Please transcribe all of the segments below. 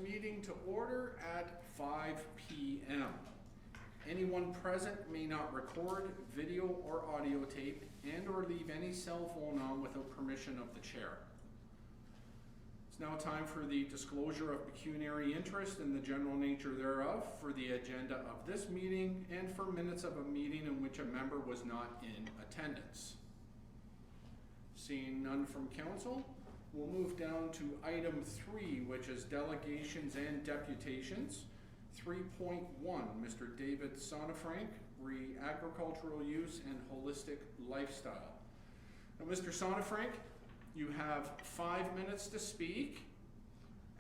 meeting to order at 5 p.m. Anyone present may not record, video, or audio tape and or leave any cell phone on without permission of the chair. It's now time for the disclosure of pecuniary interest and the general nature thereof for the agenda of this meeting and for minutes of a meeting in which a member was not in attendance. Seeing none from council, we'll move down to item 3, which is delegations and deputations. 3.1, Mr. David Sonnefrank, agricultural use and holistic lifestyle. Now, Mr. Sonnefrank, you have 5 minutes to speak,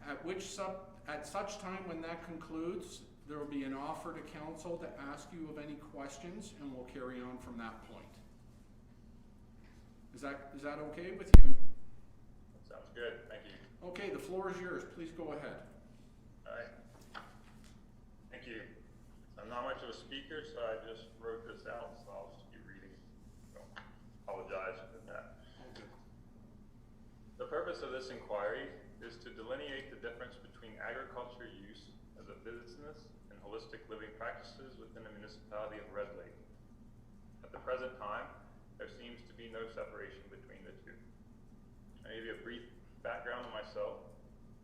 at such time when that concludes, there will be an offer to council to ask you of any questions, and we'll carry on from that point. Is that okay with you? Sounds good, thank you. Okay, the floor is yours. Please go ahead. All right. Thank you. I'm not much of a speaker, so I just wrote this out, so I'll just keep reading. So, apologize for that. Okay. The purpose of this inquiry is to delineate the difference between agriculture use as a business and holistic living practices within the municipality of Red Lake. At the present time, there seems to be no separation between the two. I'll give you a brief background on myself.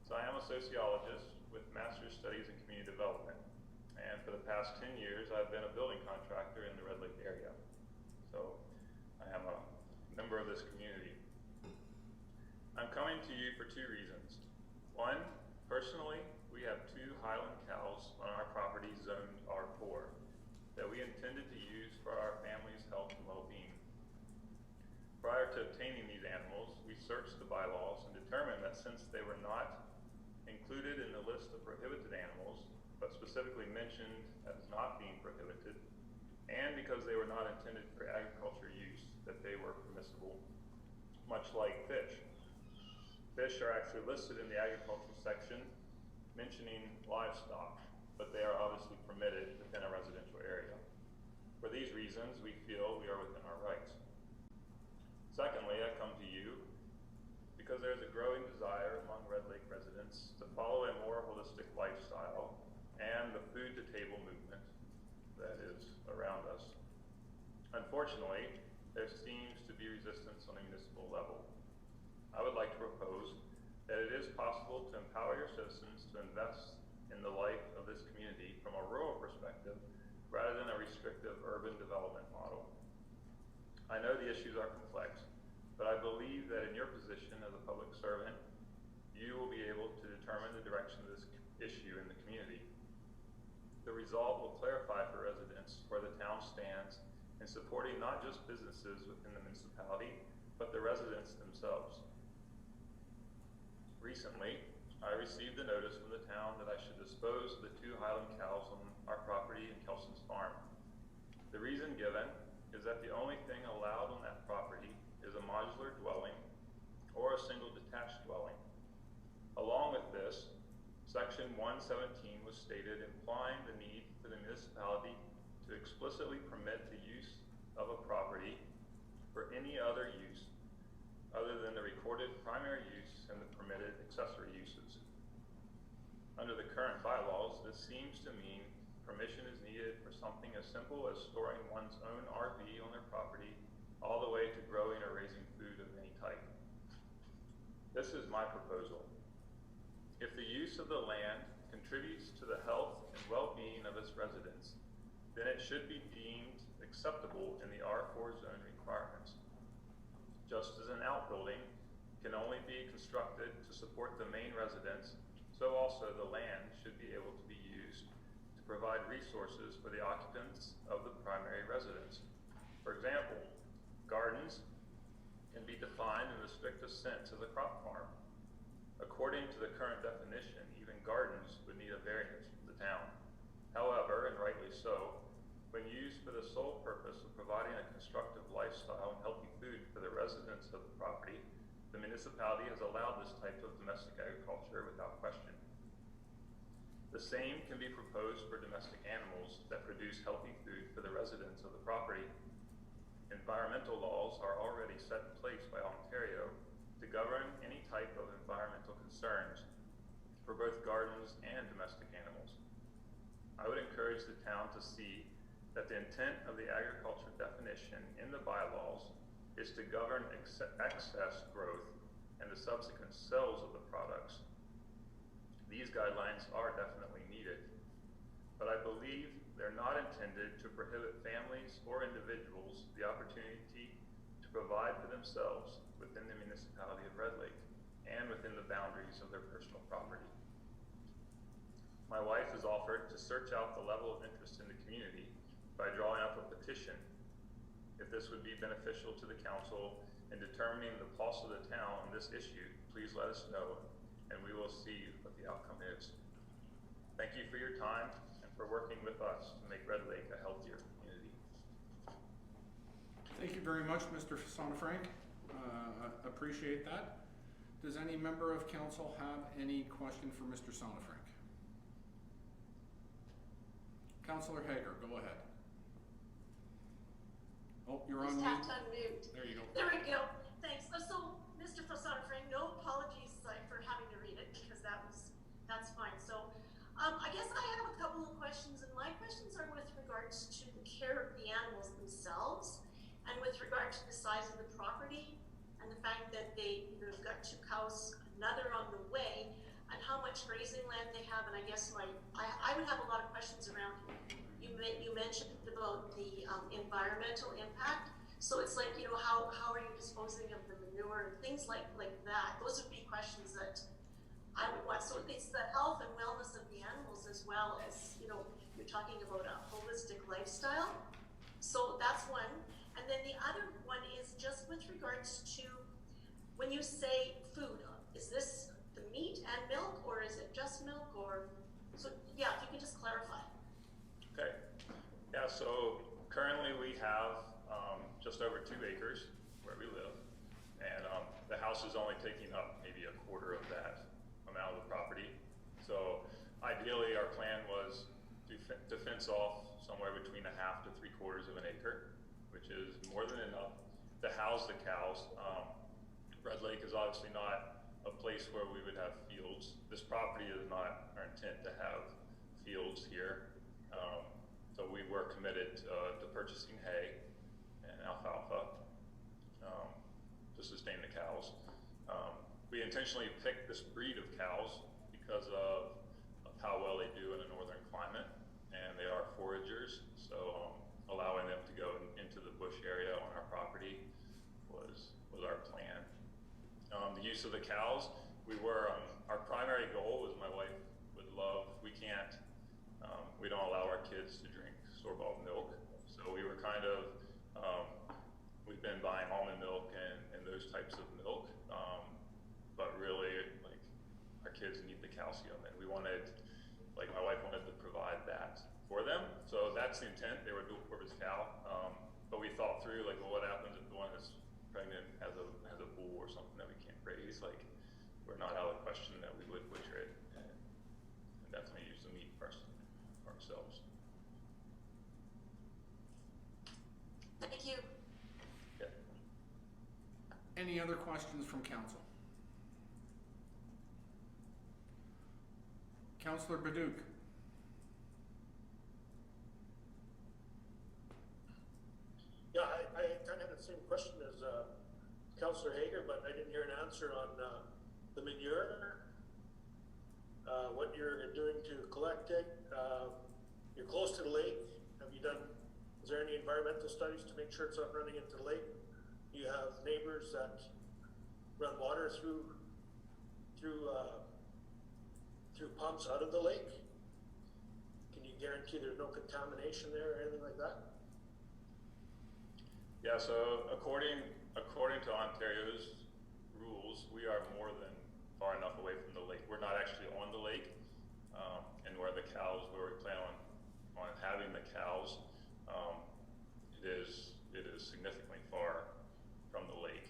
So I am a sociologist with master's studies in community development. And for the past 10 years, I've been a building contractor in the Red Lake area. So I am a member of this community. I'm coming to you for 2 reasons. One, personally, we have 2 Highland cows on our property zoned R4 that we intended to use for our family's health and well-being. Prior to obtaining these animals, we searched the bylaws and determined that since they were not included in the list of prohibited animals, but specifically mentioned as not being prohibited, and because they were not intended for agriculture use, that they were permissible, much like fish. Fish are actually listed in the agricultural section, mentioning livestock, but they are obviously permitted within a residential area. For these reasons, we feel we are within our rights. Secondly, I come to you because there is a growing desire among Red Lake residents to follow a more holistic lifestyle and the food-to-table movement that is around us. Unfortunately, there seems to be resistance on a municipal level. I would like to propose that it is possible to empower your citizens to invest in the life of this community from a rural perspective rather than a restrictive urban development model. I know the issues are complex, but I believe that in your position as a public servant, you will be able to determine the direction of this issue in the community. The result will clarify for residents where the town stands in supporting not just businesses within the municipality, but the residents themselves. Recently, I received a notice from the town that I should dispose of the 2 Highland cows on our property in Kelson's farm. The reason given is that the only thing allowed on that property is a modular dwelling or a single detached dwelling. Along with this, Section 117 was stated implying the need for the municipality to explicitly permit the use of a property for any other use other than the recorded primary use and the permitted accessory uses. Under the current bylaws, this seems to mean permission is needed for something as simple as storing one's own RV on their property all the way to growing or raising food of any type. This is my proposal. If the use of the land contributes to the health and well-being of its residents, then it should be deemed acceptable in the R4 zone requirements. Just as an outbuilding can only be constructed to support the main residence, so also the land should be able to be used to provide resources for the occupants of the primary residence. For example, gardens can be defined in the strictest sense as a crop farm. According to the current definition, even gardens would need a variance from the town. However, and rightly so, when used for the sole purpose of providing a constructive lifestyle and healthy food for the residents of the property, the municipality has allowed this type of domestic agriculture without question. The same can be proposed for domestic animals that produce healthy food for the residents of the property. Environmental laws are already set in place by Ontario to govern any type of environmental concerns for both gardens I would encourage the town to see that the intent of the agriculture definition in the bylaws is to govern excess growth and the subsequent sales of the products. These guidelines are definitely needed, but I believe they're not intended to prohibit families or individuals the opportunity to provide for themselves within the municipality of Red Lake and within the boundaries of their personal property. My wife has offered to search out the level of interest in the community by drawing up a petition. If this would be beneficial to the council in determining the pulse of the town on this issue, please let us know, and we will see what the outcome is. Thank you for your time and for working with us to make Red Lake a healthier community. Thank you very much, Mr. Sonafrank. Appreciate that. Does any member of council have any question for Mr. Sonafrank? Councillor Hager, go ahead. Oh, you're on Just mute. have to unmute. There you go. There we go. Thanks. So, Mr. Frank, no apologies for having to read it because that's fine. So, I guess I have a couple of questions, and my questions are with regards to the care of the animals themselves, and with regard to the size of the property, and the fact that they've got 2 cows, another on the way, and how much grazing land they have. And I guess I would have a lot of questions around. You mentioned about the environmental impact. So it's like, how are you disposing of the manure and things like that? Those would be questions that I would want. So it's the health and wellness of the animals, as well as, you're talking about a holistic lifestyle. So that's one. And then the other one is just with regards to when you say food, is this the meat and milk, or is it just milk? Or so yeah, if you could just clarify. Okay. Yeah, so currently we have just over 2 acres where we live, and the house is only taking up maybe a quarter of that amount of the property. So ideally our plan was to fence off somewhere between 1/2 to 3/4 of an acre, which is more than enough to house the cows. Red Lake is obviously not a place where we would have fields. This property is not our intent to have fields here. So we were committed to purchasing hay and alfalfa to sustain the cows. We intentionally picked this breed of cows because of how well they do in a northern climate, and they are foragers. So allowing them to go into the bush area on our property was our plan. The use of the cows, our primary goal was my wife would love, we don't allow our kids to drink store-bought milk. So we were kind of, we've been buying almond milk and those types of milk. But really, like, our kids need the calcium, and we wanted, like, my wife wanted to provide that for them. So that's the intent. They were a dual-purpose cow. But we thought through, like, well, what happens if the one is pregnant has a bull or something that we can't raise? Like, we're not out of the question that we would butcher it and definitely use the meat first for ourselves. Thank you. Yeah. Any other questions from council? Councillor Badouk. Yeah, I kind of had the same question as Councillor Hager, but I didn't hear an answer on the manure. What you're doing to collect it. You're close to the lake. Is there any environmental studies to make sure it's not running into the lake? You have neighbors that run water through pumps out of the lake. Can you guarantee there's no contamination there or anything like that? Yeah, so according to Ontario's rules, we are more than far enough away from the lake. We're not actually on the lake, and where we plan on having the cows, it is significantly far from the lake.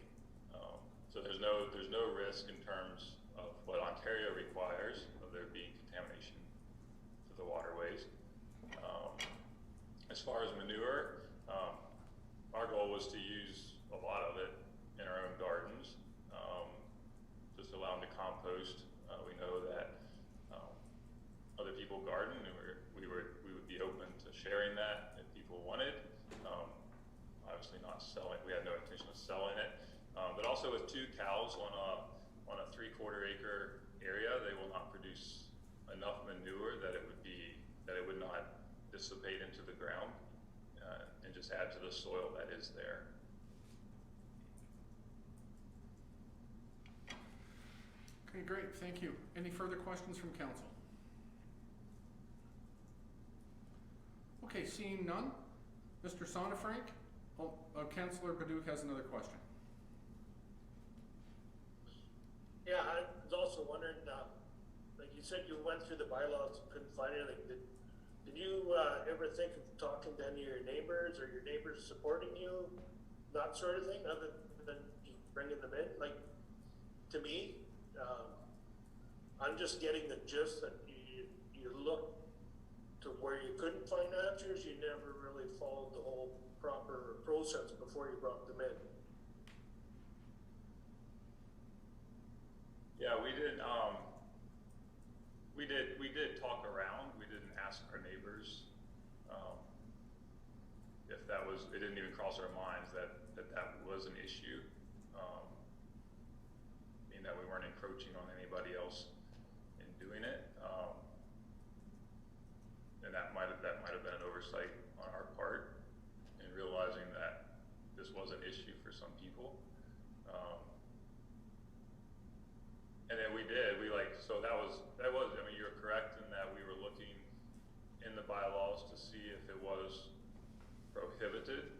So there's no risk in terms of what Ontario requires of there being contamination to the waterways. As far as manure, our goal was to use a lot of it in our own gardens, just allow them to compost. We know that other people garden, and we sharing that if people wanted. Obviously not selling, we had no intention of selling it. But also with 2 cows on a 3/4 acre area, they will not produce enough manure that it would not dissipate into the ground and just add to the soil that is there. Okay, great, thank you. Any further questions from council? Okay, seeing none. Mr. Sonnefrank? Oh, Councillor Baduc has another question. Yeah, I was also wondering, like you said, you went through the bylaws and couldn't find anything. Did you ever think of talking to any of your neighbors, or your neighbors supporting you, that sort of thing, other than just bringing them in? Like, to me, I'm just getting the gist that you look to where you couldn't find answers. You never really followed the whole proper process before you brought them in. Yeah, we did talk around. We didn't ask our neighbors if that was. It didn't even cross our minds that was an issue. Meaning that we weren't encroaching on anybody else in doing it, and that might have been an oversight on our part in realizing that this was an issue for some people. And then so that was, I mean, you're correct in that we were looking in the bylaws to see if it was prohibited.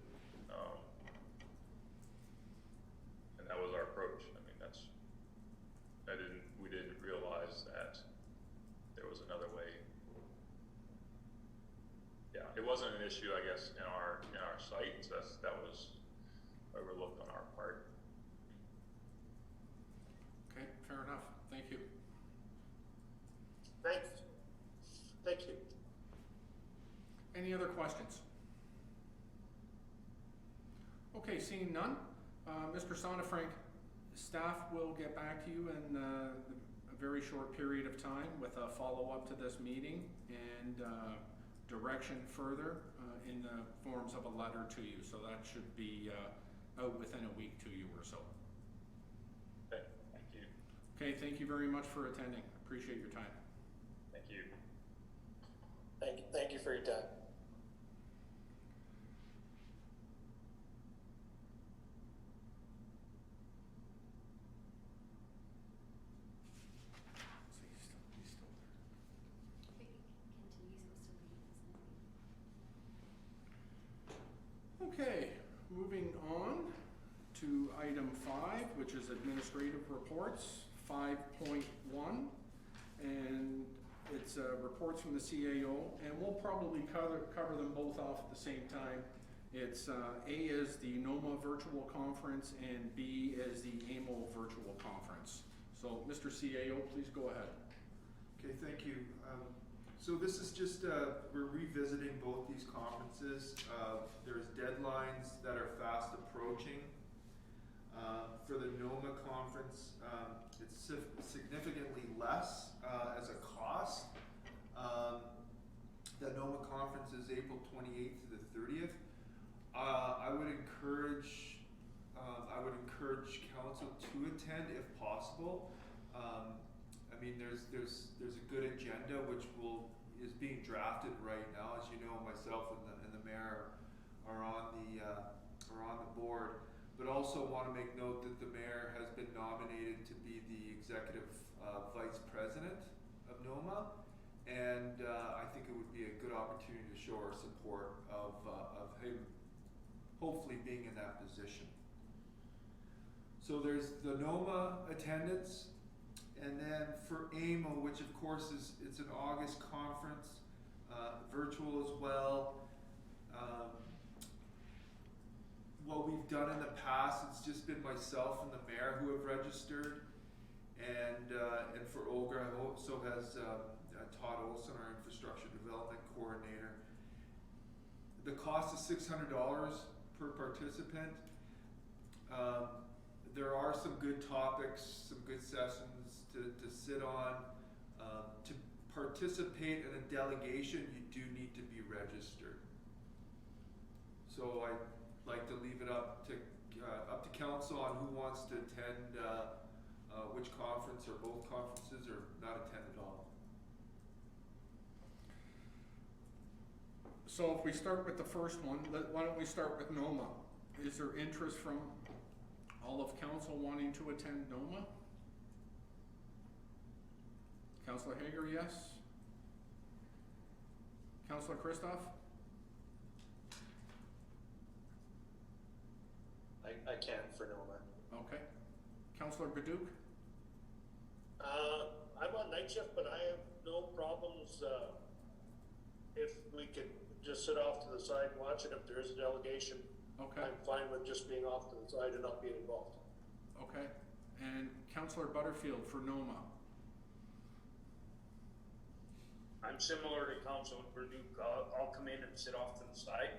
And that was our approach. I mean, we didn't realize that there was another way. Yeah, it wasn't an issue, I guess, in our site. So that was overlooked on our part. Okay, fair enough. Thank you. Thanks. Thank you. Any other questions? Okay, seeing none. Mr. Sonnefrank, staff will get back to you in a very short period of time with a follow-up to this meeting and direction further in the forms of a letter to you. So that should be out within a week to you or so. Okay, thank you. Okay, thank you very much for attending. Appreciate your time. Thank you. Thank you for your time. Okay, moving on to item 5, which is administrative reports, 5.1, and it's reports from the CAO, and we'll probably cover them both off at the same time. It's A is the NOMA virtual conference, and B is the AMO virtual conference. So, Mr. CAO, please go ahead. Okay, thank you. So this is just, we're revisiting both these conferences. There's deadlines that are fast approaching. For the NOMA conference, it's significantly less as a cost. The NOMA conference is April 28th to the 30th. I would encourage council to attend if possible. I mean, there's a good agenda which is being drafted right now. As you know, myself and the mayor are on the board, but also want to make note that the mayor has been nominated to be the executive vice president of NOMA, and I think it would be a good opportunity to show our support of him hopefully being in that position. So there's the NOMA attendance. And then for AMO, which of course it's an August conference, virtual as well. What we've done in the past, it's just been myself and the mayor who have registered, and for OGRA also has Todd Olson, our infrastructure development coordinator. The cost is $600 per participant. There are some good topics, some good sessions to sit on. To participate in a delegation, you do need to be registered. So I'd like to leave it up to council on who wants to attend which conference, or both conferences, or not attend at all. So if we start with the first one, why don't we start with NOMA? Is there interest from all of council wanting to attend NOMA? Councillor Hager, yes? Councillor Christoph? I can for NOMA. Okay. Councillor Badouk? I'm on night shift, but I have no problems, if we could just sit off to the side and watch it. If there is a delegation, Okay. I'm fine with just being off to the side and not being involved. Okay. And Councillor Butterfield for NOMA? I'm similar to Councilor Burduke. I'll come in and sit off to the side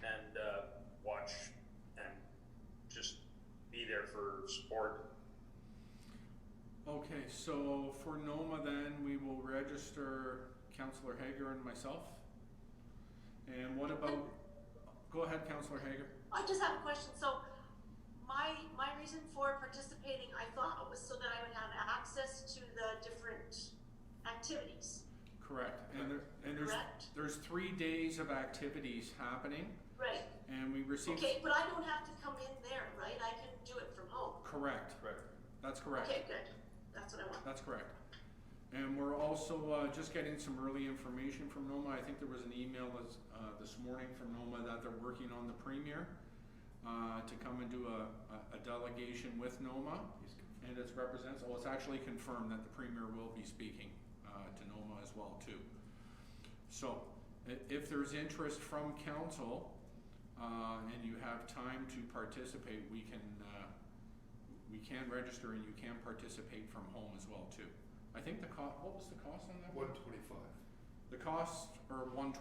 and watch and just be there for support. Okay, so for NOMA then, we will register Councillor Hager and myself. And what about, go ahead, Councillor Hager. I just have a question. So my reason for participating, I thought, was so that I would have access to the different activities. Correct. And Correct. there's 3 days of activities happening. Right. And we received. Okay, but I don't have to come in there, right? I can do it from home. Correct. Correct. That's correct. Okay, good. That's what I want. That's correct. And we're also just getting some early information from NOMA. I think there was an email this morning from NOMA that they're working on the Premier to come and do a delegation with NOMA and its representatives. Oh, it's actually confirmed that the Premier will be speaking to NOMA as well too. So if there's interest from council and you have time to participate, we can register and you can participate from home as well too. I think the cost, what was the cost on that? 125. The costs are $125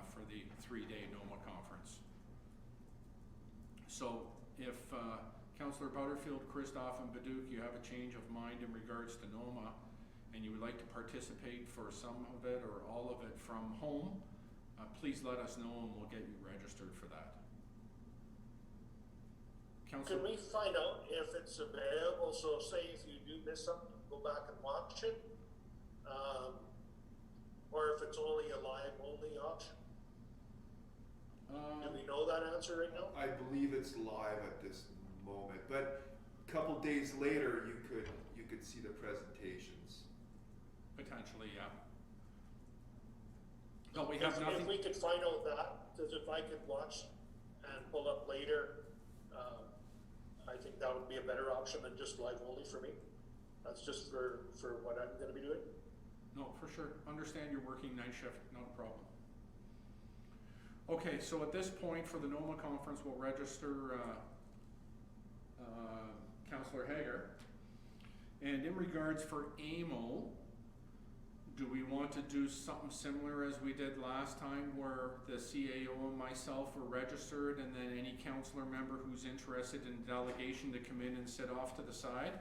for the 3-day NOMA conference. So if Councillor Butterfield, Christoph and Badouk, you have a change of mind in regards to NOMA and you would like to participate for some of it or all of it from home, please let us know and we'll get you registered for that. Can we find out if it's available? So say if you do miss something, go back and watch it, or if it's only a live only option. Do we know that answer right now? I believe it's live at this moment, but a couple days later you could see the presentations. Potentially, yeah. But we have nothing. If we could find out that, because if I could watch and pull up later, I think that would be a better option than just live only for me. That's just for what I'm going to be doing. No, for sure. Understand you're working night shift, not a problem. Okay, so at this point for the NOMA conference, we'll register Councillor Hager. And in regards for AMO, do we want to do something similar as we did last time where the CAO and myself were registered and then any councillor member who's interested in delegation to come in and sit off to the side?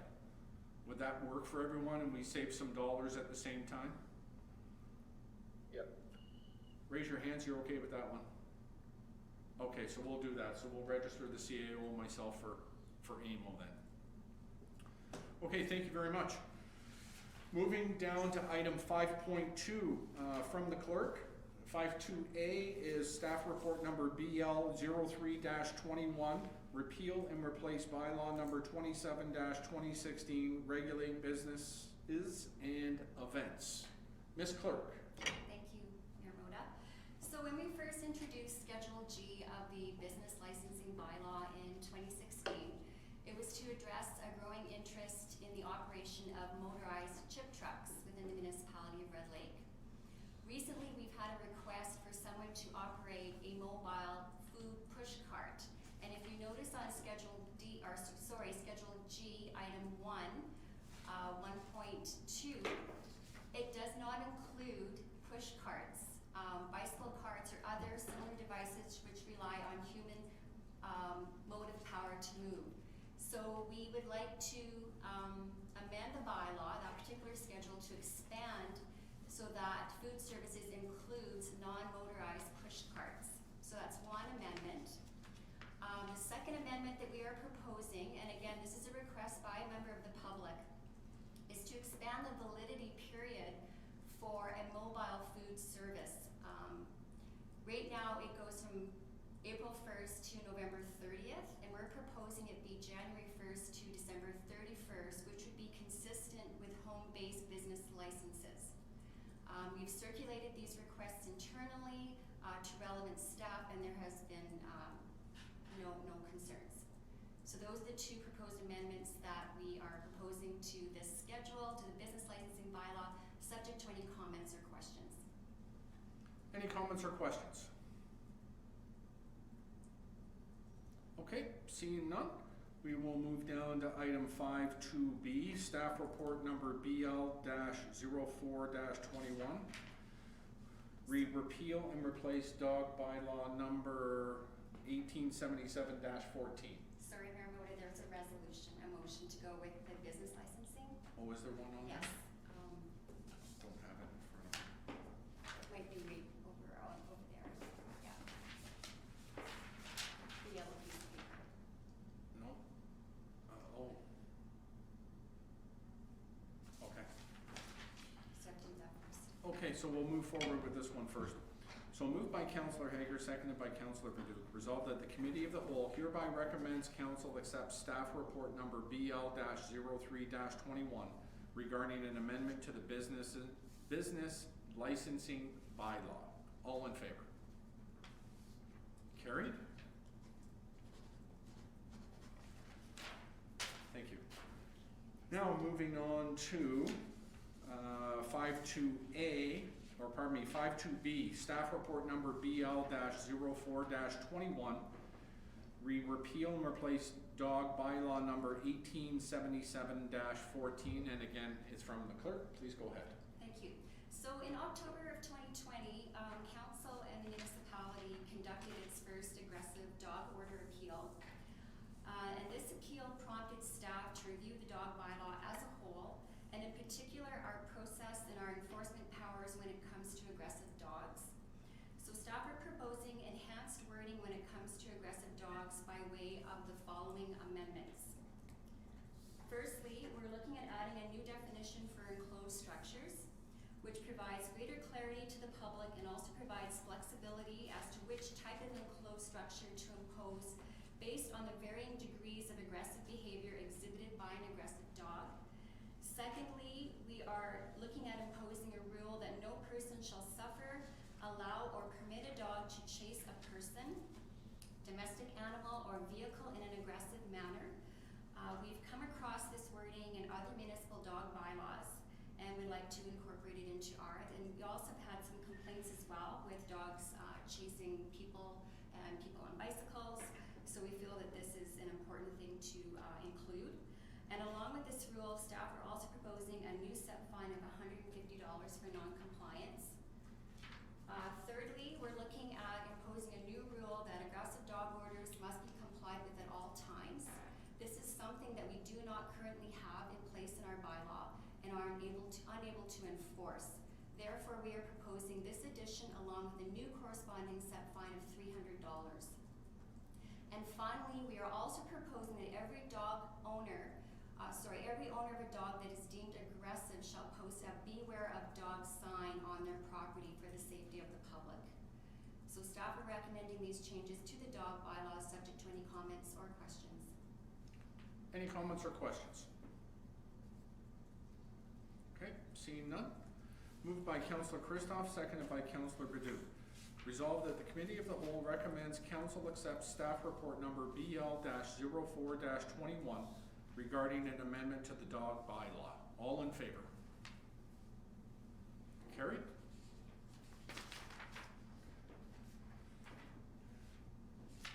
Would that work for everyone and we save some dollars at the same time? Yep. Raise your hands, you're okay with that one? Okay, so we'll do that. So we'll register the CAO and myself for AMO then. Okay, thank you very much. Moving down to item 5.2 from the clerk. 5.2A is staff report number BL 03-21, repeal and replace bylaw number 27-2016, regulate businesses and events. Ms. Clerk. Thank you, Mayor Moda. So when we first introduced Schedule G of the business licensing bylaw in 2016, it was to address a growing interest in the operation of motorized chip trucks within the municipality of Red Lake. Recently, we've had a request for someone to operate a mobile food push cart. And if you notice on Schedule G, item 1, 1.2, it does not include push carts, bicycle carts, or other similar devices which rely on human motive power to move. So we would like to amend the bylaw, that particular schedule to expand so that food services includes non-motorized push carts. So that's one amendment. The second amendment that we are proposing, and again, this is a request by a member of the public, is to expand the validity period for a mobile food service. Right now, it goes from April 1st to November 30th, and we're proposing it be January 1st to December 31st, which would be consistent with home-based business licenses. We've circulated these requests internally to relevant staff, and there has been no concerns. So those are the two proposed amendments that we are proposing to this schedule, to the business licensing bylaw, subject to any comments or questions. Any comments or questions? Okay, seeing none, we will move down to item 5.2b, staff report number BL-04-21. Read repeal and replace dog bylaw number 1877-14. Sorry, Mayor Moda, there's a resolution, a motion to go with the business licensing. Oh, is there one on Yes. there? Don't have it in front of me. It might be right over there. Yeah. The yellow piece of paper. No? Oh. Okay. So do that first. Okay, so we'll move forward with this one first. So moved by Councillor Hager, seconded by Councillor Padu. Resolved that the Committee of the Whole hereby recommends Council accept staff report number BL-03-21 regarding an amendment to the business licensing bylaw. All in favor? Carried? Thank you. Now moving on to 5.2a, or pardon me, 5.2b, staff report number BL-04-21, repeal and replace dog bylaw number 1877-14, and again, it's from the clerk. Please go ahead. Thank you. So in October of 2020, Council and the municipality conducted its first aggressive dog order appeal. And this appeal prompted staff to review the dog bylaw as a whole, and in particular our process and our enforcement powers when it comes to aggressive dogs. So staff are proposing enhanced wording when it comes to aggressive dogs by way of the following amendments. Firstly, we're looking at adding a new definition for enclosed structures, which provides greater clarity to the public and also provides flexibility as to which type of enclosed structure to impose based on the varying degrees of aggressive behavior exhibited by an aggressive dog. Secondly, we are looking at imposing a rule that no person shall suffer, allow, or permit a dog to chase a person, domestic animal, or vehicle in an aggressive manner. We've come across this wording in other municipal dog bylaws, and we'd like to incorporate it into ours. And we also have had some complaints as well with dogs chasing people and people on bicycles. So we feel that this is an important thing to include. And along with this rule, staff are also proposing a new set fine of $150 for non-compliance. Thirdly, we're looking at imposing a new rule that aggressive dog orders must be complied with at all times. This is something that we do not currently have in place in our bylaw and are unable to enforce. Therefore, we are proposing this addition along with a new corresponding set fine of $300. And finally, we are also proposing that every owner of a dog that is deemed aggressive shall post a "Beware of Dog" sign on their property for the safety of the public. So staff are recommending these changes to the dog bylaw subject to any comments or questions. Any comments or questions? Okay, seeing none. Moved by Councillor Christoph, seconded by Councillor Padu. Resolved that the Committee of the Whole recommends Council accept staff report number BL-04-21 regarding an amendment to the dog bylaw. All in favor? Carried?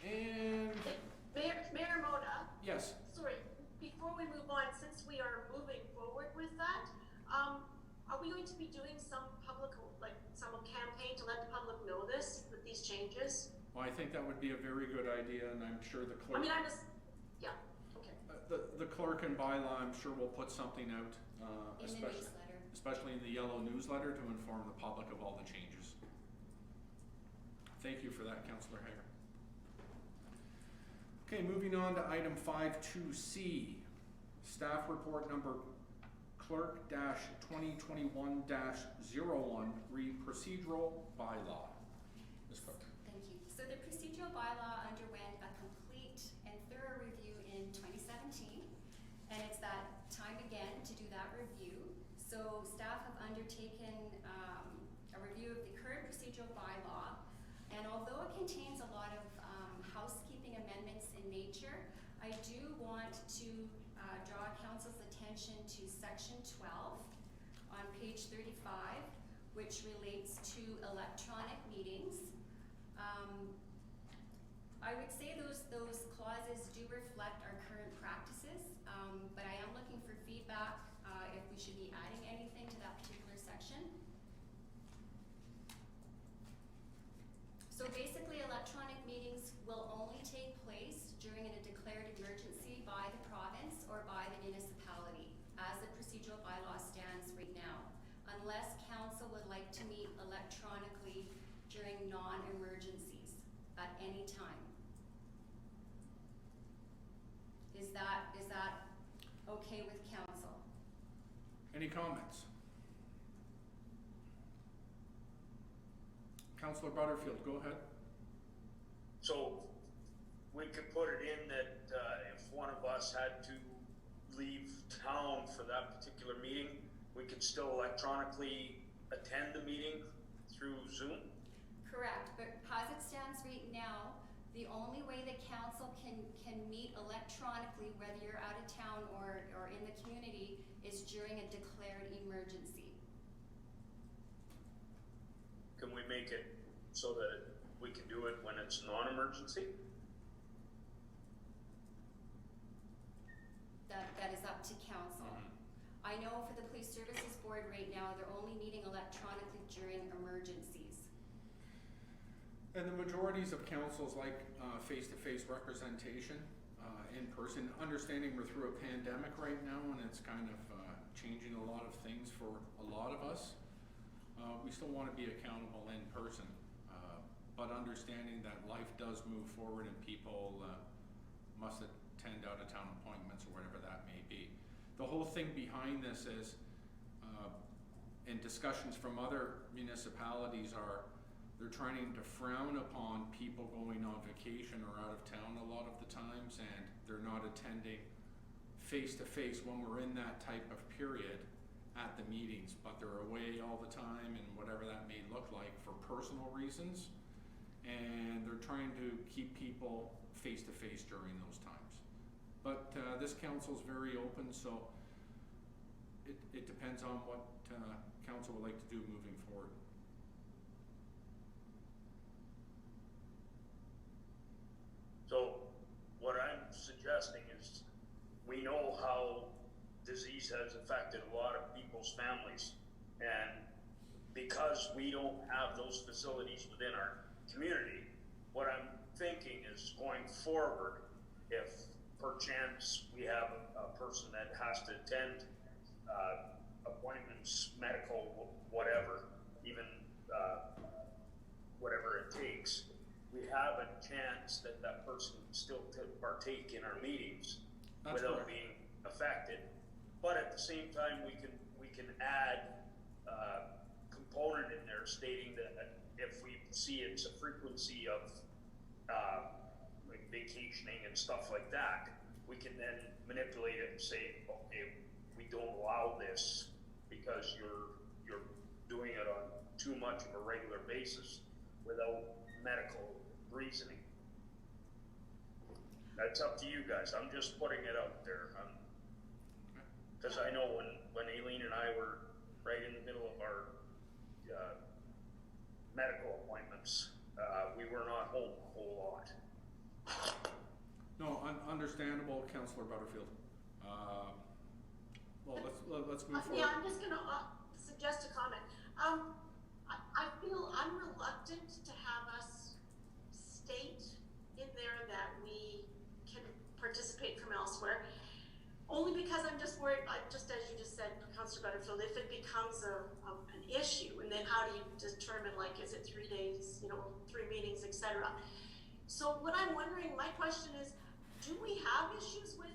And Mayor Mona, yes, sorry, before we move on, since we are moving forward with that, are we going to be doing some public, like some campaign to let the public know this, with these changes? well, I think that would be a very good idea, and I'm sure the clerk. I mean, yeah, okay. the clerk and bylaw, I'm sure will put something out, In the newsletter. especially in the yellow newsletter to inform the public of all the changes. Thank you for that, Councillor Hager. Okay, moving on to item 5.2C, staff report number clerk-2021-01, read procedural bylaw. Ms. Clerk. Thank you. So the procedural bylaw underwent a complete and thorough review in 2017, and it's that time again to do that review. So staff have undertaken a review of the current procedural bylaw, and although it contains a lot of housekeeping amendments in nature, I do want to draw council's attention to section 12 on page 35, which relates to electronic meetings. I would say those clauses do reflect our current practices, but I am looking for feedback if we should be adding anything to that particular section. So basically, electronic meetings will only take place during a declared emergency by the province or by the municipality, as the procedural bylaw stands right now, unless council would like to meet electronically during non-emergencies at any time. Is that okay with council? Any comments? Councillor Butterfield, go ahead. So we could put it in that if one of us had to leave town for that particular meeting, we could still electronically attend the meeting through Zoom? Correct, but as it stands right now, the only way that council can meet electronically, whether you're out of town or in the community, is during a declared emergency. Can we make it so that we can do it when it's non-emergency? That is up to council. I know for the Police Services Board right now, they're only meeting electronically during emergencies. And the majorities of councils like face-to-face representation in person, understanding we're through a pandemic right now and it's kind of changing a lot of things for a lot of us. We still want to be accountable in person, but understanding that life does move forward and people must attend out-of-town appointments or whatever that may be. The whole thing behind this is, and discussions from other municipalities are, they're trying to frown upon people going on vacation or out of town a lot of the times, and they're not attending face-to-face when we're in that type of period at the meetings, but they're away all the time and whatever that may look like for personal reasons, and they're trying to keep people face-to-face during those times. But this council's very open, so it depends on what council would like to do moving forward. So what I'm suggesting is, we know how disease has affected a lot of people's families, and because we don't have those facilities within our community, what I'm thinking is going forward, if perchance we have a person that has to attend appointments, medical, whatever, even whatever it takes, we have a chance that that person can still partake in our meetings. That's without correct. Being affected. But at the same time, we can add a component in there stating that if we see it's a frequency of like vacationing and stuff like that, we can then manipulate it and say, okay, we don't allow this because you're doing it on too much of a regular basis without medical reasoning. That's up to you guys. I'm just putting it out there. Because I know when Aileen and I were right in the middle of our medical appointments, we were not home a whole lot. No, understandable, Councillor Butterfield. Well, let's move forward. Yeah, I'm just going to suggest a comment. I feel I'm reluctant to have us state in there that we can participate from elsewhere. where, just as you just said, Councillor Butterfield, if it becomes an issue, and then how do you determine, like, is it 3 days, 3 meetings, etc. So what I'm wondering, my question is, do we have issues with,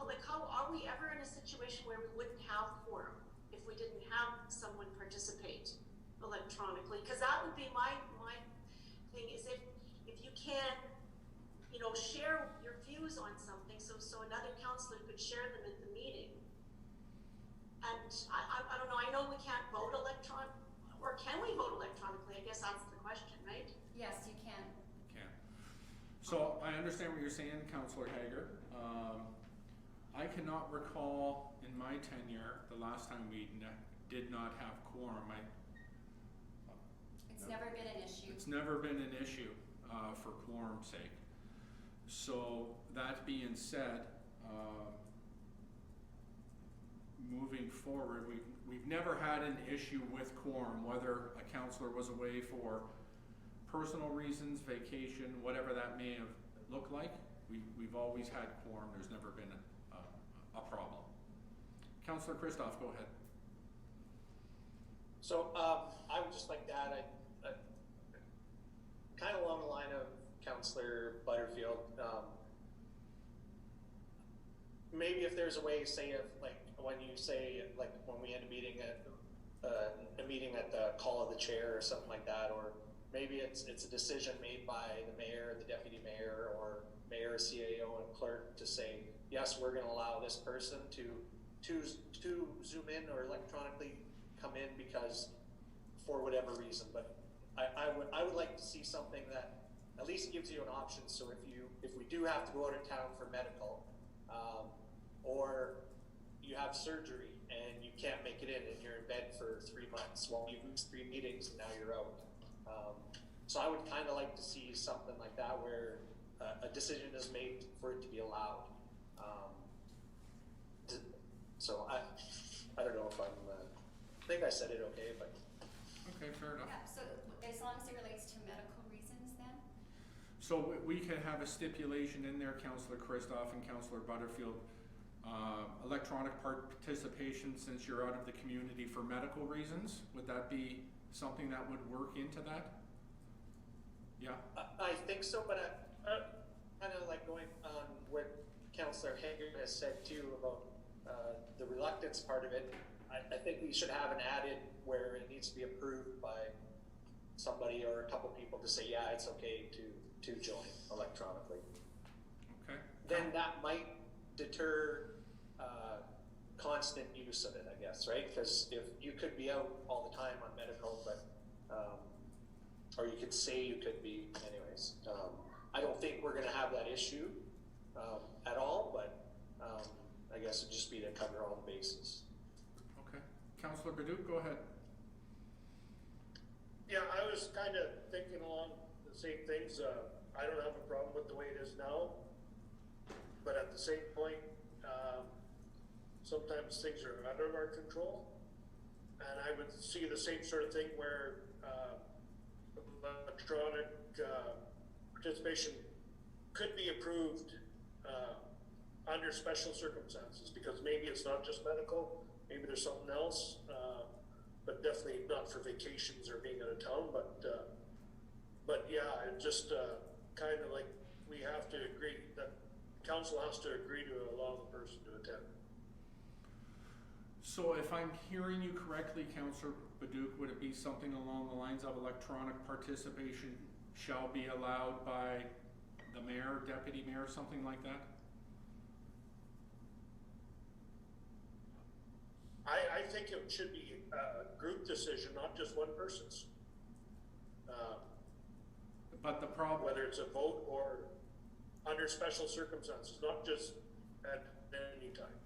like, how are we ever in a situation where we wouldn't have quorum if we didn't have someone participate electronically? Because that would be my thing, is if you can, share your views on something, so another councillor could share them at the meeting. And I don't know, I know we can't vote or can we vote electronically? I guess that's the question, right? Yes, you can. Can. So I understand what you're saying, Councillor Hager. I cannot recall in my tenure the last time we did not have quorum. It's never been an issue. It's never been an issue for quorum's sake. So that being said, moving forward, we've never had an issue with quorum, whether a councillor was away for personal reasons, vacation, whatever that may have looked like. We've always had quorum. There's never been a problem. Councillor Christoph, go ahead. So I would just like to add, I kind of along the line of Councillor Butterfield, maybe if there's a way, say, if like when you say, like when we end a meeting at the call of the chair or something like that, or maybe it's a decision made by the mayor, the deputy mayor, or mayor, CAO, and clerk to say, yes, we're going to allow this person to zoom in or electronically come in because for whatever reason. But I would like to see something that at least gives you an option. So if we do have to go out of town for medical, or you have surgery and you can't make it in and you're in bed for 3 months, well, you've missed 3 meetings and now you're out. So I would kind of like to see something like that where a decision is made for it to be allowed. So I don't know if I think I said it okay, but. Okay, fair enough. Yeah, so as long as it relates to medical reasons then? So we can have a stipulation in there, Councillor Christoph and Councillor Butterfield, electronic participation since you're out of the community for medical reasons. Would that be something that would work into that? Yeah. I think so, but kind of like going on what Councillor Hager has said too about the reluctance part of it. I think we should have an added where it needs to be approved by somebody or a couple people to say, yeah, it's okay to join electronically. Okay. Then that might deter constant use of it, I guess, right? Because if you could be out all the time on medical, but or you could say you could be, anyways. I don't think we're going to have that issue at all, but I guess it'd just be to cover all the bases. Okay. Councillor Badouk, go ahead. Yeah, I was kind of thinking along the same things. I don't have a problem with the way it is now, but at the same point, sometimes things are out of our control, and I would see the same sort of thing where electronic participation could be approved under special circumstances, because maybe it's not just medical, maybe there's something else, but definitely not for vacations or being out of town. But yeah, it just kind of like we have to agree that council has to agree to allow the person to attend. So if I'm hearing you correctly, Councillor Badouk, would it be something along the lines of electronic participation shall be allowed by the mayor, deputy mayor, something like that? I think it should be a group decision, not just one person's. But the problem, Whether it's a vote or under special circumstances, not just at any time.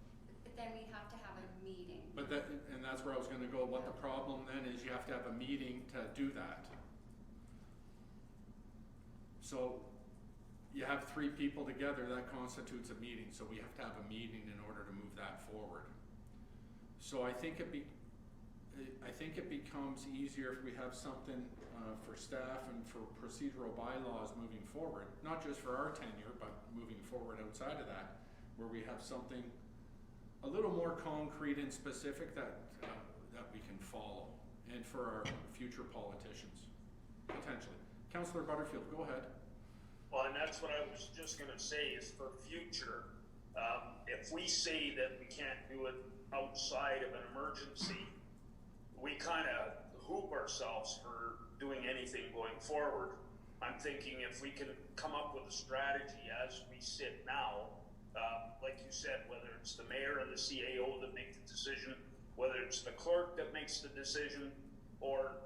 But then we have to have a meeting. but that, and that's where I was going to go. What the problem then is, you have to have a meeting to do that. So you have 3 people together, that constitutes a meeting. So we have to have a meeting in order to move that forward. So I think it becomes easier if we have something for staff and for procedural bylaws moving forward, not just for our tenure, but moving forward outside of that, where we have something a concrete and specific that we can follow, and for our future politicians, potentially. Councillor Butterfield, go ahead. Well, and that's what I was just gonna say is for future, if we say that we can't do it outside of an emergency, we kinda hoop ourselves for doing anything going forward. I'm thinking if we can come up with a strategy as we sit now, like you said, whether it's the mayor and the CAO that make the decision, whether it's the clerk that makes the decision, or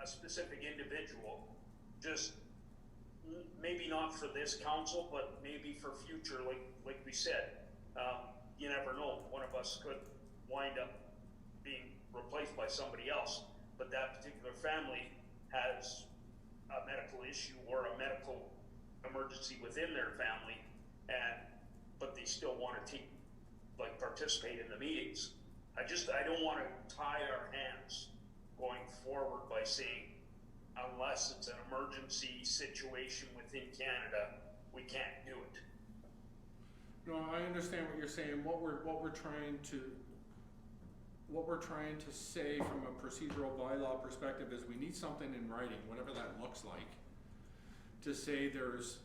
a specific individual, just maybe not for this council, but maybe for future, like we said, you never know, one of us could wind up being replaced by somebody else, but that particular family has a medical issue or a medical emergency within their family, but they still want to participate in the meetings. I don't want to tie our hands going forward by saying, unless it's an emergency situation within Canada, we can't do it. No, I understand what you're saying. What we're trying to say from a procedural bylaw perspective is we need something in writing, whatever that looks like, to say there's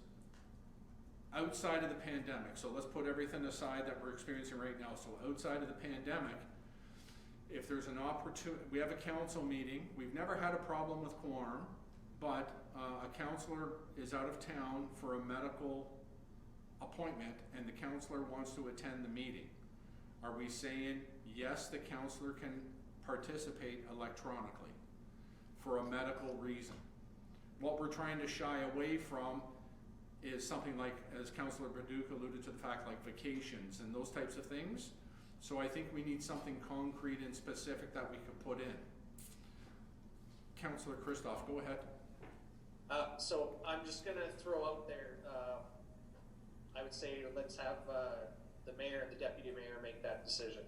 outside of the pandemic. So let's put everything aside that we're experiencing right now. So outside of the pandemic, if there's an opportunity, we have a council meeting. We've never had a problem with quorum, but a councillor is out of town for a medical appointment and the councillor wants to attend the meeting. Are we saying, yes, the councillor can participate electronically for a medical reason? What we're trying to shy away from is something like, as Councillor Baduc alluded to, the fact like vacations and those types of things. So I think we need something concrete and specific that we could put in. Councillor Christoph, go ahead. So I'm just gonna throw out there, I would say let's have the mayor and the deputy mayor make that decision.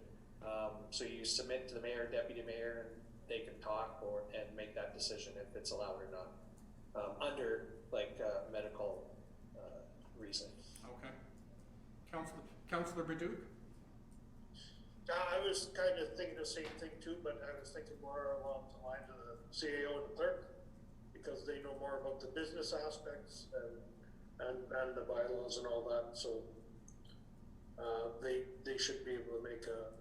So you submit to the mayor, deputy mayor, and they can talk and make that decision if it's allowed or not, under medical reason. Okay. Councillor Baduc? I was kind of thinking the same thing too, but I was thinking more along the lines of the CAO and the clerk, because they know more about the business aspects and the bylaws and all that. So they should be able to make a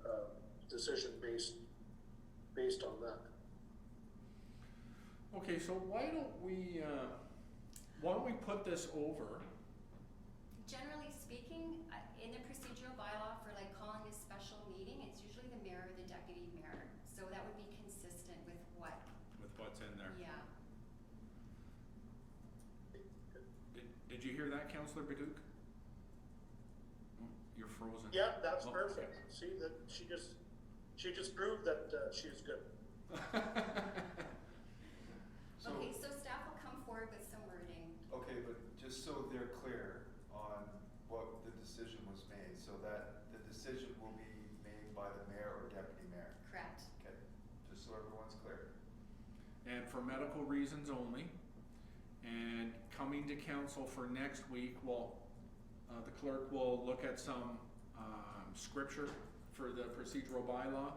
decision based on that. Okay, so why don't we put this over? Generally speaking, in the procedural bylaw for calling a special meeting, it's usually the mayor or the deputy mayor. So that would be consistent with what's in there. Yeah. Did you hear that, Councillor Baduc? Oh, you're frozen. Yeah, that's Okay. perfect. See that she just proved that she's good. Okay, so staff will come forward with some wording. Okay, but just so they're clear on what the decision was made, so that the decision will be made by the mayor or deputy mayor. Correct. Okay, just so everyone's clear. And for medical reasons only. And coming to council for next week, the clerk will look at some scripture for the procedural bylaw,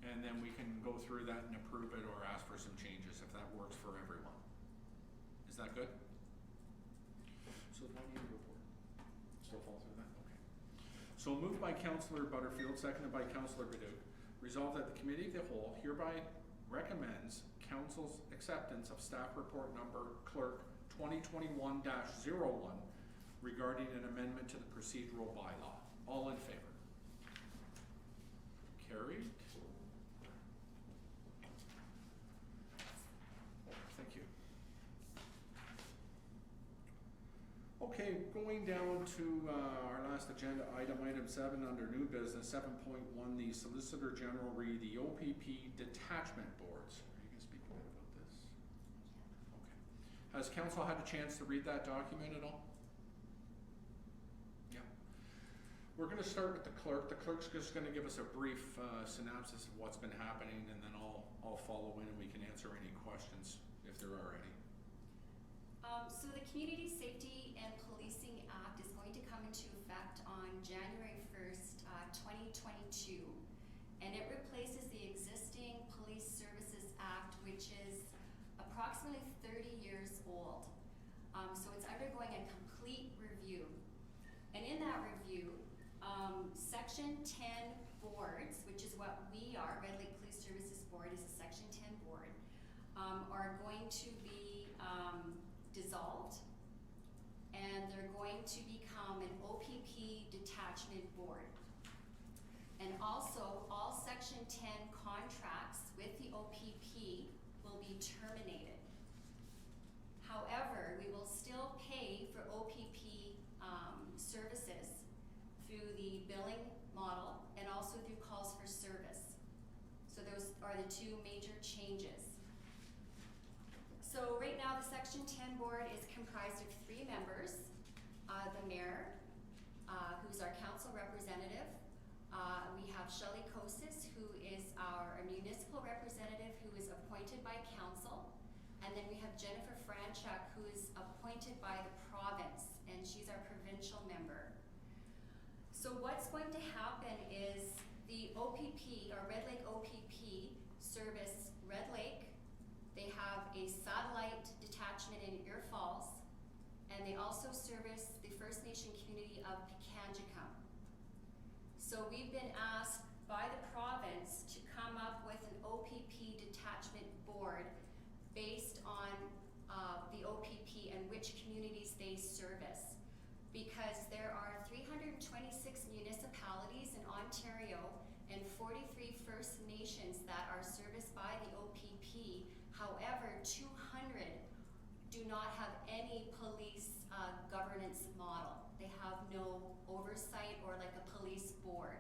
and then we can go through that and approve it or ask for some changes if that works for everyone. Is that good? So do I need to report? Still fall through that? Okay. So moved by Councillor Butterfield, seconded by Councillor Baduc. Resolved that the Committee of the Whole hereby recommends Council's acceptance of staff report number clerk 2021-01 regarding an amendment to the procedural bylaw. All in favor? Carried. Thank you. Okay, going down to our last agenda item, item 7 under new business, 7.1, the Solicitor General re the OPP detachment boards. Are you going to speak a bit about this? Okay. Has council had a chance to read that document at all? Yeah. We're going to start with the clerk. The clerk's just going to give us a brief synopsis of what's been happening, and then I'll follow in and we can answer any questions if there are any. So the Community Safety and Policing Act is going to come into effect on January 1st, 2022. approximately 30 years old. So it's undergoing a complete review. And in that review, Section 10 boards, which is what we are, Red Lake Police Services Board is a Section 10 board, are going to be dissolved, and they're going to become an OPP detachment board. And also, all Section 10 contracts with the OPP will be terminated. However, we will still pay for OPP services through the billing model and also through calls for service. So those are the two major changes. So right now the Section 10 board is comprised of 3 members. The mayor, who's our council representative. We have Shelley Kosis, who is our municipal representative, who is appointed by council. And then we have Jennifer Franchuk, who is appointed by the province, and she's our provincial member. So what's going to happen is the OPP, or Red Lake OPP, service Red Lake. They have a satellite detachment in Ear Falls, and they also service the First Nation community of Pikangikum. So we've been asked by the province to come up with an OPP detachment board based on the OPP and which communities they service. Because there are 326 municipalities in Ontario and 43 First Nations that are serviced by the OPP. However, 200 do not have any police governance model. They have no oversight or like a police board.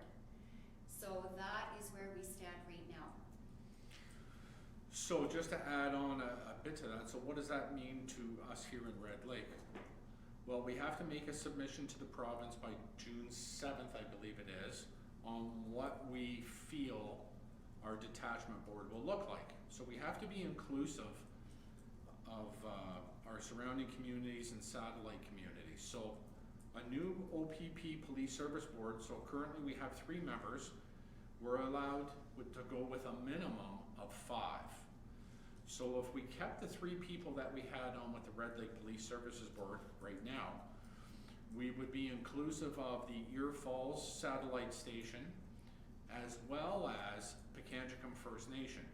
So that is where we stand right now. So just to add on a bit to that, so what does that mean to us here in Red Lake? Well, we have to make a submission to the province by June 7th, I believe it is, on what we feel our detachment board will look like. So we have to be inclusive of our surrounding communities and satellite communities. So a new OPP police service board, so currently we have 3 members, we're allowed to go with a minimum of 5. So if we kept the 3 people that we had on with the Red Lake Police Services Board right now, we would be inclusive of the Ear Falls satellite station as well as Pikangikum First Nation.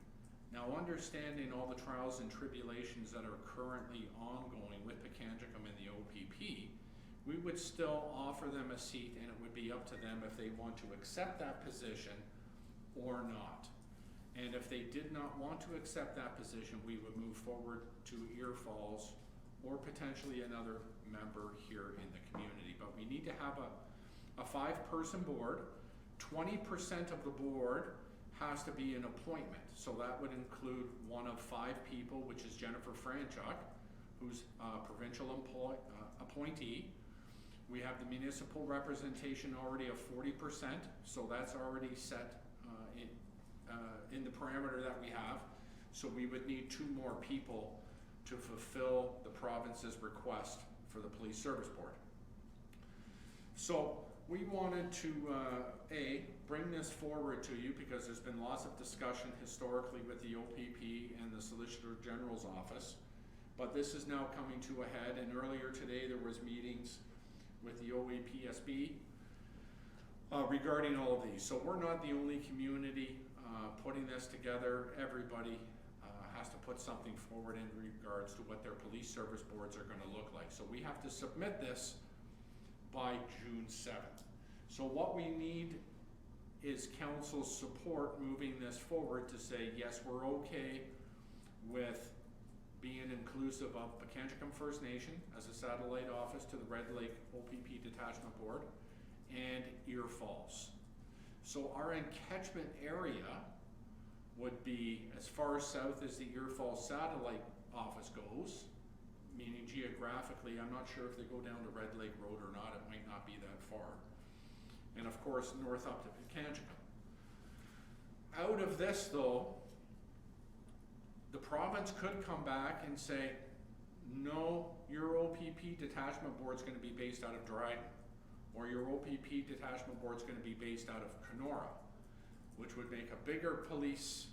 Now, understanding all the trials and tribulations that are currently ongoing with Pikangikum and the OPP, we would still offer them a seat, and it would be up to them if they want to accept that position or not. And if they did not want to accept that position, we would move forward to Ear Falls or potentially another member here in the community. But we need to have a 5-person board. 20% of the board has to be an appointment. So that would include one of 5 people, which is Jennifer Franchuk, who's a provincial appointee. We have the municipal representation already of 40%, so that's already set in the parameter that we have. So we would need 2 more people to fulfill the province's request for the police service board. So we wanted to bring this forward to you because there's been lots of discussion historically with the OPP and the Solicitor General's office, but this is now coming to a head, and earlier today there was meetings with the OAPSB regarding all of these. So we're not the only community putting this together. Everybody has to put something forward in regards to what their police service boards are going to look like. So we have to submit this by June 7th. So what we need is council's support moving this forward to say, yes, we're okay with being inclusive of Pikangikum First Nation as a satellite office to the Red Lake OPP Detachment Board and Ear Falls. So our encatchment area would be as far south as the Ear Falls satellite office goes, meaning geographically, I'm not sure if they go down to Red Lake Road or not, it might not be that far. And of course, north up to Pikangikum. Out of this though, the province could come back and say, no, your OPP detachment board is going to be based out of Dryden, or your OPP detachment board is going to be based out of Kenora, which would make a bigger police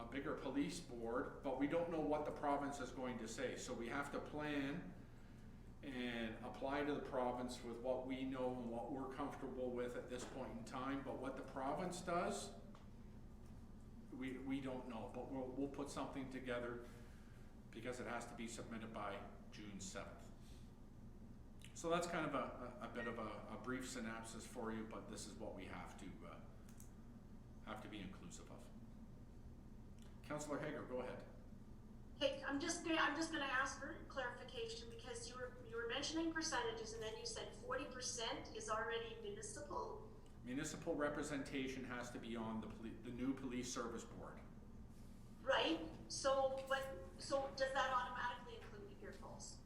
a bigger police board, but we don't know what the province is going to say. So we have to plan and apply to the province with what we know and what we're comfortable with at this point in time. But what the province does, we don't know. But we'll put something together because it has to be submitted by June 7th. So that's kind of a bit of a brief synopsis for you, but this is what we have to be inclusive of. Councillor Hager, go ahead. Hey, I'm just gonna ask for clarification because you were mentioning percentages and then you said 40% is already municipal. Municipal representation has to be on the new police service board. Right. So does that automatically include Eagle Falls?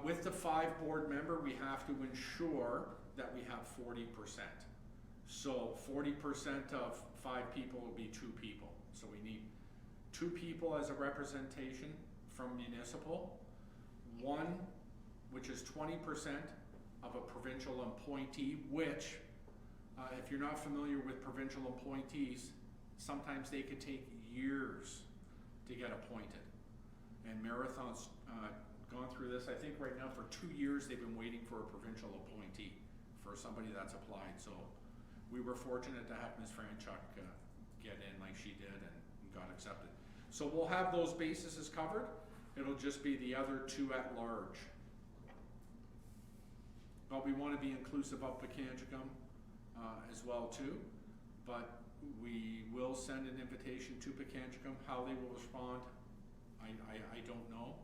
With the 5 board member, we have to ensure that we have 40%. So 40% of 5 people will be 2 people. So we need 2 people as a representation from municipal, 1, which is 20% of a provincial appointee, which, if you're not familiar with provincial appointees, sometimes they could take years to get appointed. And Marathon's gone through this. I think right now for 2 years they've been waiting for a provincial appointee for somebody that's applied. So we were fortunate to have Ms. Franchuk get in like she did and got accepted. So we'll have those bases covered. It'll just be the other 2 at large. But we want to be inclusive of Pekanjikam as well too. But we will send an invitation to Pekanjikam. How they will respond, I don't know,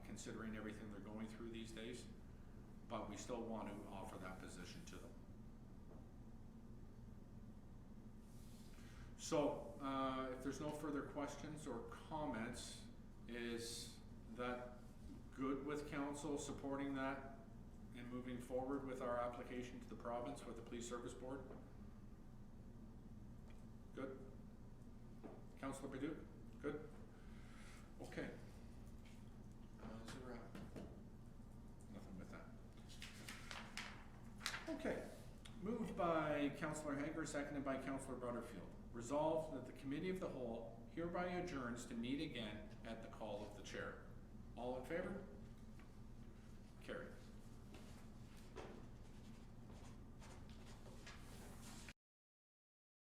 considering everything they're going through these days. But we still want to offer that position to them. So, if there's no further questions or comments, is that good with council supporting that and moving forward with our application to the province with the police service board? Good? Councillor Padu? Good? Okay. Is there nothing with that? Okay. Moved by Councillor Hager, seconded by Councillor Butterfield. Resolved that the Committee of the Whole hereby adjourns to meet again at the call of the Chair. All in favor? Carried.